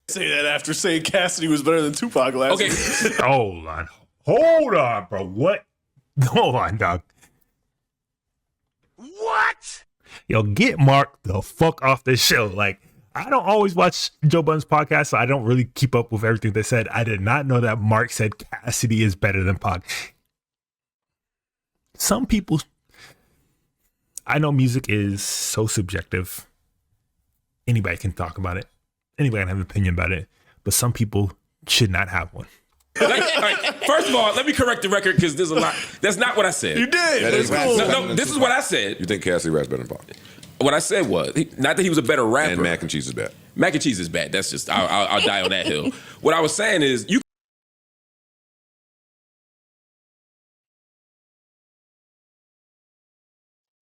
Say that after saying Cassidy was better than Tupac last week. Hold on, bro. What? Hold on, dog. What? Yo, get Mark the fuck off this show. Like, I don't always watch Joe Budden's podcast, so I don't really keep up with everything they said. I did not know that Mark said Cassidy is better than Pac. Some people, I know music is so subjective. Anybody can talk about it. Anybody can have an opinion about it. But some people should not have one. First of all, let me correct the record because there's a lot. That's not what I said. You did. That's cool. No, this is what I said. You think Cassidy raps better than Pac? What I said was, not that he was a better rapper. And mac and cheese is bad. Mac and cheese is bad. That's just, I'll die on that hill. What I was saying is, you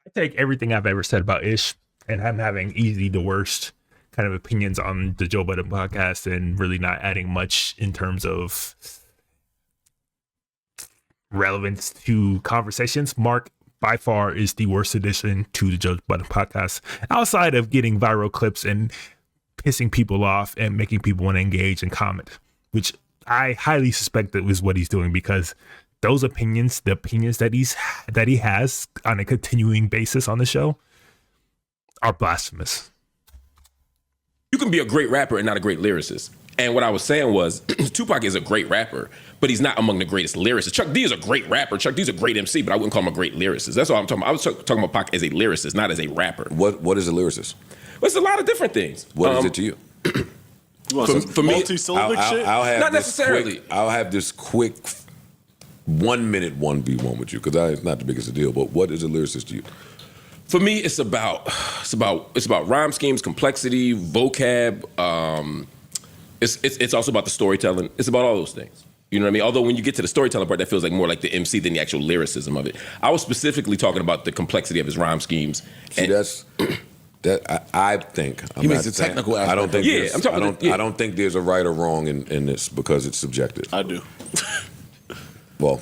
I take everything I've ever said about Ish, and I'm having easy to worst kind of opinions on the Joe Budden podcast and really not adding much in terms of relevance to conversations. Mark, by far, is the worst addition to the Joe Budden podcast, outside of getting viral clips and pissing people off and making people want to engage and comment, which I highly suspect that was what he's doing, because those opinions, the opinions that he has on a continuing basis on the show, are blasphemous. You can be a great rapper and not a great lyricist. And what I was saying was, Tupac is a great rapper, but he's not among the greatest lyricists. Chuck D is a great rapper. Chuck D is a great MC, but I wouldn't call him a great lyricist. That's all I'm talking about. I was talking about Pac as a lyricist, not as a rapper. What is a lyricist? Well, it's a lot of different things. What is it to you? For me, multi-syllabic shit? I'll have not this necessarily. I'll have this quick 1 minute 1v1 with you, because it's not the biggest deal. But what is a lyricist to you? For me, it's about rhyme schemes, complexity, vocab. It's also about the storytelling. It's about all those things. You know what I mean? Although when you get to the storytelling part, that feels like more like the MC than the actual lyricism of it. I was specifically talking about the complexity of his rhyme schemes. See, I think He makes the technical aspect. I don't think. Yeah, I don't think there's a right or wrong in this, because it's subjective. I do. Well,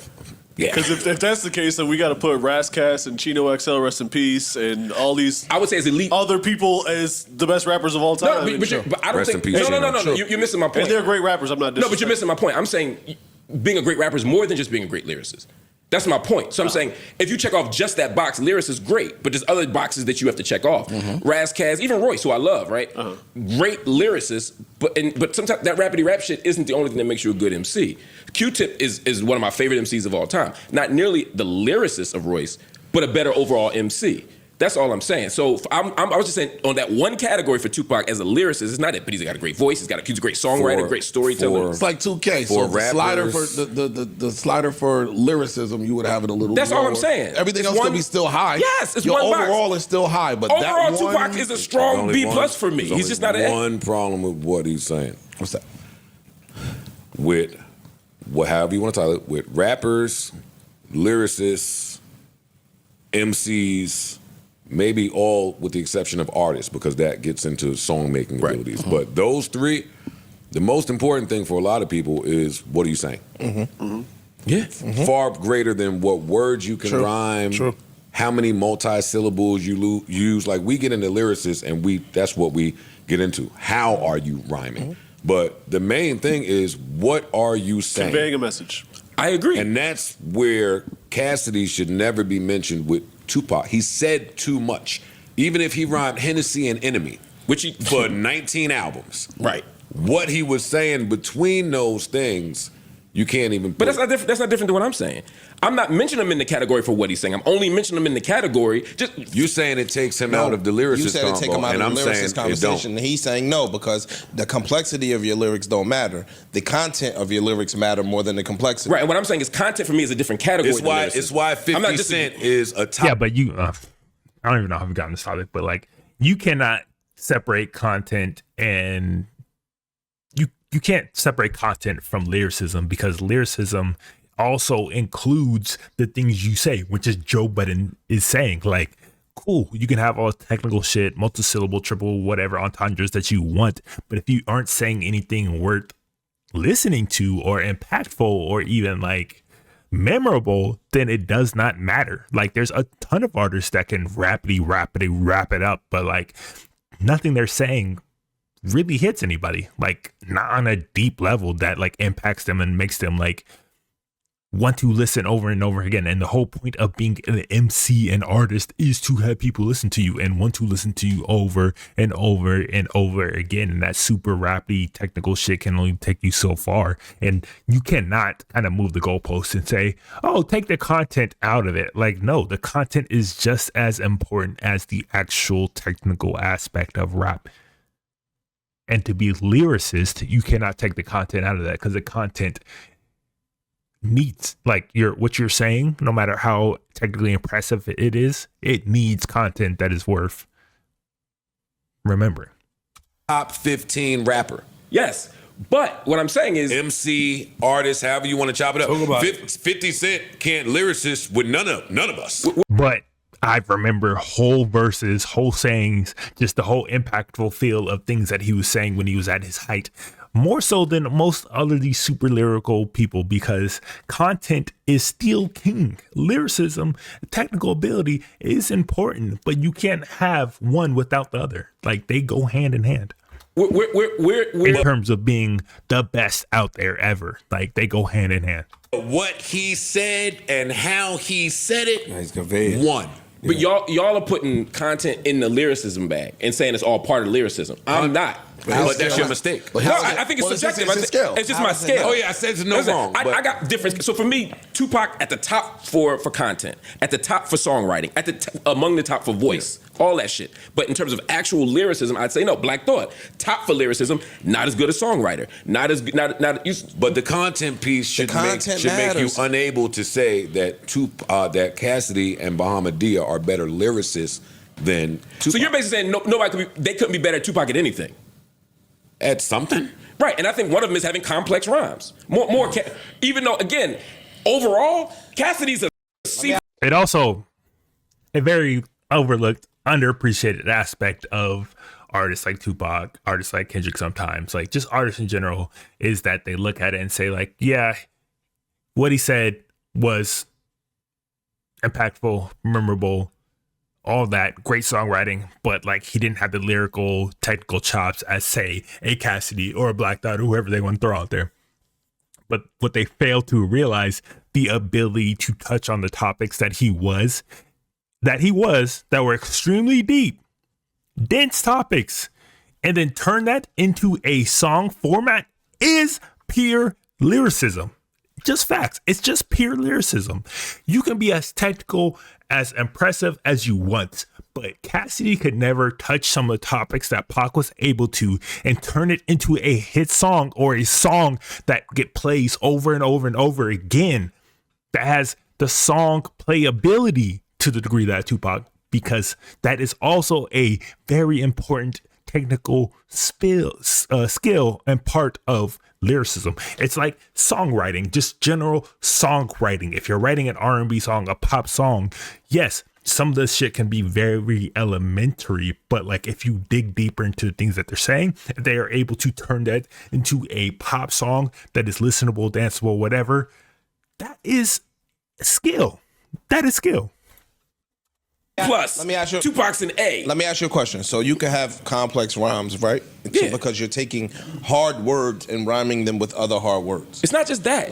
Yeah. Because if that's the case, then we got to put Rascast and Chino XL, rest in peace, and all these I would say as elite other people as the best rappers of all time. No, but I don't Rest in think. peace, No. Chino. You're missing my point. And they're great rappers. I'm not No, but you're missing my point. I'm saying being a great rapper is more than just being a great lyricist. That's my point. So I'm saying if you check off just that box, lyricist, great. But there's other boxes that you have to check off. Raz, Kaz, even Royce, who I love, right? Great lyricist, but sometimes that rapidy rap shit isn't the only thing that makes you a good MC. Q-Tip is one of my favorite MCs of all time. Not nearly the lyricist of Royce, but a better overall MC. That's all I'm saying. So I was just saying on that one category for Tupac as a lyricist, it's not it, but he's got a great voice, he's a great songwriter, great storyteller. It's like 2K. So the slider for the slider for lyricism, you would have it a little. That's lower. all I'm saying. Everything else could be still high. Yes, it's your one box. overall is still high, but overall, that one, Tupac is a strong B plus for me. There's He's just not an one problem with what he's saying. What's that? With however you want to title it, with rappers, lyricists, MCs, maybe all with the exception of artists, because that gets into song-making abilities. But those three, the most important thing for a lot of people is, what are you saying? Yeah. Far greater than what words you can rhyme, how many multi-syllables you use. Like, we get into lyricists, and that's what we get into. How are you rhyming? But the main thing is, what are you saying? Conveying a message. I agree. And that's where Cassidy should never be mentioned with Tupac. He said too much. Even if he rhymed Hennessy and Enemy, which he for 19 albums. Right. What he was saying between those things, you can't even put. But that's not different. That's not different than what I'm saying. I'm not mentioning him in the category for what he's saying. I'm only mentioning him in the category. Just you're saying it takes him out of the lyricist You said it take him out of the lyricist conversation. And he's saying no, because the complexity of your lyrics don't matter. The content of your lyrics matter more than the complexity. Right. And what I'm saying is content for me is a different category. It's why 50 Cent is a top. Yeah, but I don't even know how we've gotten this topic, but like, you cannot separate content, and you can't separate content from lyricism, because lyricism also includes the things you say, which is Joe Budden is saying. Like, cool, you can have all technical shit, multisyllable, triple, whatever entendres that you want, but if you aren't saying anything worth listening to or impactful or even like memorable, then it does not matter. Like, there's a ton of artists that can rapidly wrap it up, but like, nothing they're saying really hits anybody, like not on a deep level that like impacts them and makes them like want to listen over and over again. And the whole point of being an MC and artist is to have people listen to you and want to listen to you over and over and over again. And that super rappy technical shit can only take you so far. And you cannot kind of move the goalposts and say, oh, take the content out of it. Like, no, the content is just as important as the actual technical aspect of rap. And to be lyricist, you cannot take the content out of that, because the content needs, like, what you're saying, no matter how technically impressive it is, it needs content that is worth remembering. Top 15 rapper. Yes. But what I'm saying is MC, artist, however you want to chop it up. 50 Cent can't lyricist with none of us. But I remember whole verses, whole sayings, just the whole impactful feel of things that he was saying when he was at his height, more so than most other these super lyrical people, because content is still king. Lyricism, technical ability is important, but you can't have one without the other. Like, they go hand in hand. We're in terms of being the best out there ever. Like, they go hand in hand. What he said and how he said it, He's conveyed. one. But y'all are putting content in the lyricism bag and saying it's all part of lyricism. I'm not. But that's your mistake. No, I think it's subjective. It's just my scale. Oh yeah, I said it's no wrong. I got different. So for me, Tupac at the top for content, at the top for songwriting, at the among the top for voice, all that shit. But in terms of actual lyricism, I'd say no. Black Thought, top for lyricism, not as good as songwriter, not as good. But the content piece should make you unable to say that that Cassidy and Bahamadia are better lyricists than Tupac. So you're basically saying they couldn't be better at Tupac at anything. At something, right? And I think one of them is having complex rhymes. More. Even though, again, overall, Cassidy's a. It also a very overlooked, underappreciated aspect of artists like Tupac, artists like Kendrick, sometimes, like just artists in general, is that they look at it and say, like, yeah, what he said was impactful, memorable, all that great songwriting, but like he didn't have the lyrical technical chops as, say, a Cassidy or a Black Thought or whoever they want to throw out there. But what they fail to realize, the ability to touch on the topics that were extremely deep, dense topics, and then turn that into a song format is pure lyricism. Just facts. It's just pure lyricism. You can be as technical, as impressive as you want, but Cassidy could never touch some of the topics that Pac was able to and turn it into a hit song, or a song that plays over and over and over again, that has the song playability to the degree that Tupac, because that is also a very important technical skill and part of lyricism. It's like songwriting, just general songwriting. If you're writing an R&B song, a pop song, yes, some of this shit can be very elementary, but like if you dig deeper into the things that they're saying, they are able to turn that into a pop song that is listenable, danceable, whatever. That is skill. Plus, let me ask you, Tupac's an A. Let me ask you a question. So you can have complex rhymes, right? Yeah. Because you're taking hard words and rhyming them with other hard words. It's not just that.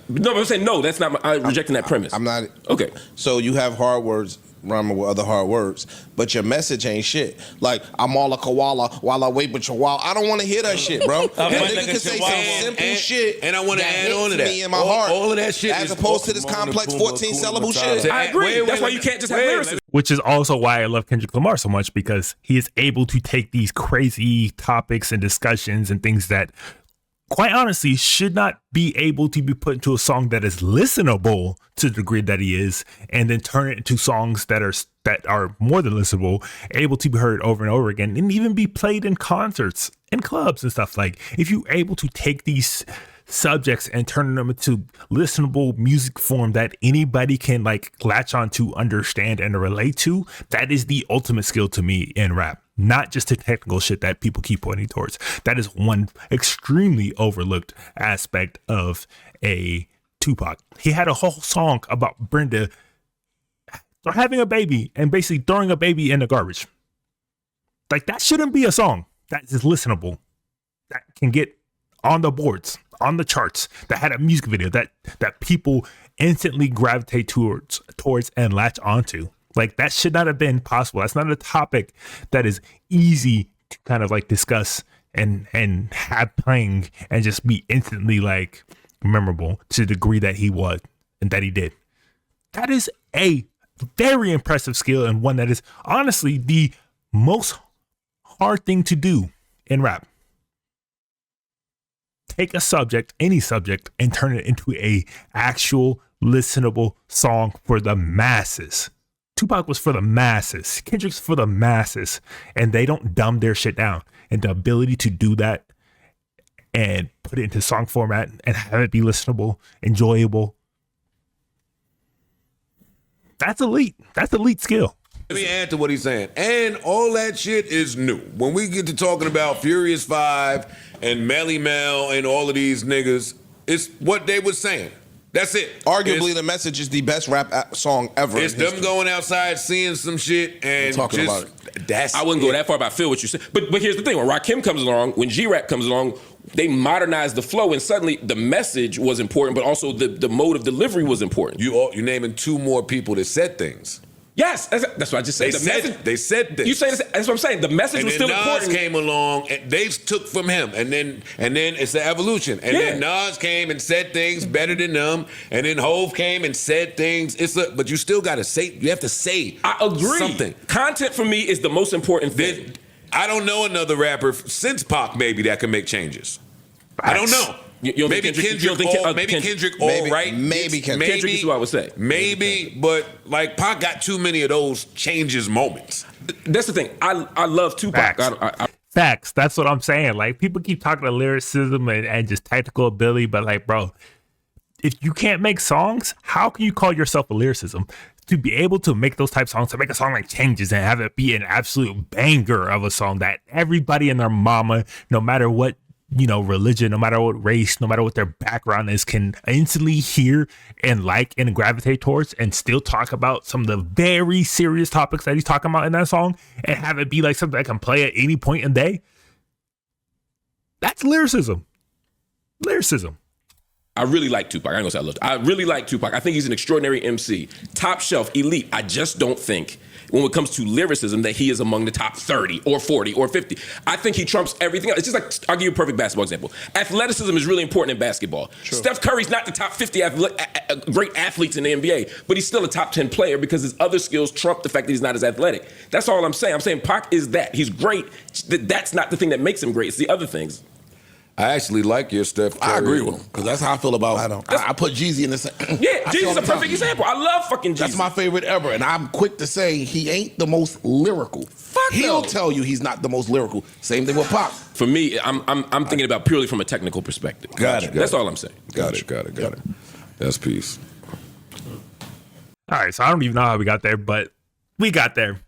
No, I'm saying no. That's not. I'm rejecting that premise. I'm not. Okay. So you have hard words rhyming with other hard words, but your message ain't shit. Like, I'm all a koala while I wait with your while. I don't want to hear that shit, bro. That nigga can say some simple shit. And I want to add on to that. Me in my heart. All of that shit, as opposed to this complex 14 syllable shit. I agree. That's why you can't just have lyricism. Which is also why I love Kendrick Lamar so much, because he is able to take these crazy topics and discussions and things that, quite honestly, should not be able to be put into a song that is listenable to the degree that he is, and then turn it into songs that are more than listenable, able to be heard over and over again, and even be played in concerts and clubs and stuff. Like, if you're able to take these subjects and turn them into listenable music form that anybody can like latch on to, understand, and relate to, that is the ultimate skill to me in rap. Not just the technical shit that people keep pointing towards. That is one extremely overlooked aspect of a Tupac. He had a whole song about Brenda having a baby and basically throwing a baby in the garbage. Like, that shouldn't be a song. that is listenable, that can get on the boards, on the charts, that had a music video that people instantly gravitate towards and latch onto. Like, that should not have been possible. That's not a topic that is easy to kind of like discuss and have playing and just be instantly like memorable to the degree that he was and that he did. That is a very impressive skill, and one that is honestly the most hard thing to do in rap. Take a subject, any subject, and turn it into a actual listenable song for the masses. Tupac was for the masses. Kendrick's for the masses, and they don't dumb their shit down. And the ability to do that and put it into song format and have it be listenable, enjoyable, that's elite. That's elite skill. Let me add to what he's saying. And all that shit is new. When we get to talking about Furious 5 and Melly Mel and all of these niggas, it's what they were saying. That's it. Arguably, The Message is the best rap song ever. It's them going outside, seeing some shit, and talking just, about it. That's I wouldn't go that far, but I feel what you said. But here's the thing: when Rakim comes along, when G-Rap comes along, they modernized the flow, and suddenly the message was important, but also the mode of delivery was important. You're naming two more people that said things. Yes, that's what I just said. They said this. You saying that's what I'm saying. The message and was then still Nas important. came along and they took from him, and then it's the evolution. And then Nas came and said things better than them, and then Hove came and said things. But you still got to say. You have to say. I agree. Something. Content for me is the most important thing. I don't know another rapper since Pac maybe that can make changes. I don't know. Maybe Kendrick, right? Maybe Kendrick. Kendrick is what I would say. Maybe, but like Pac got too many of those changes moments. That's the thing. I love Tupac. Facts. That's what I'm saying. Like, people keep talking about lyricism and just technical ability, but like, bro, if you can't make songs, how can you call yourself a lyricism? To be able to make those type of songs, to make a song like Changes and have it be an absolute banger of a song that everybody and their mama, no matter what, religion, no matter what race, no matter what their background is, can instantly hear and like and gravitate towards, and still talk about some of the very serious topics that he's talking about in that song, and have it be like something that can play at any point in the day. That's lyricism. Lyricism. I really like Tupac. I ain't gonna say I love. I really like Tupac. I think he's an extraordinary MC, top shelf, elite. I just don't think, when it comes to lyricism, that he is among the top 30 or 40 or 50. I think he trumps everything else. It's just like, I'll give you a perfect basketball example. Athleticism is really important in basketball. True. Steph Curry's not the top 50 great athletes in the NBA, but he's still a top 10 player because his other skills trump the fact that he's not as athletic. That's all I'm saying. I'm saying Pac is that. He's great. That's not the thing that makes him great. It's the other things. I actually like your Steph Curry. I agree with him, because that's how I feel about. I put Jeezy in the same. Yeah, Jeezy's a perfect example. I love fucking Jeezy. That's my favorite ever, and I'm quick to say he ain't the most lyrical. He'll tell you he's not the most lyrical. Same thing with Pac. For me, I'm thinking about purely from a technical perspective. Got it. That's all I'm saying. Got it. That's peace. All right, so I don't even know how we got there, but we got there.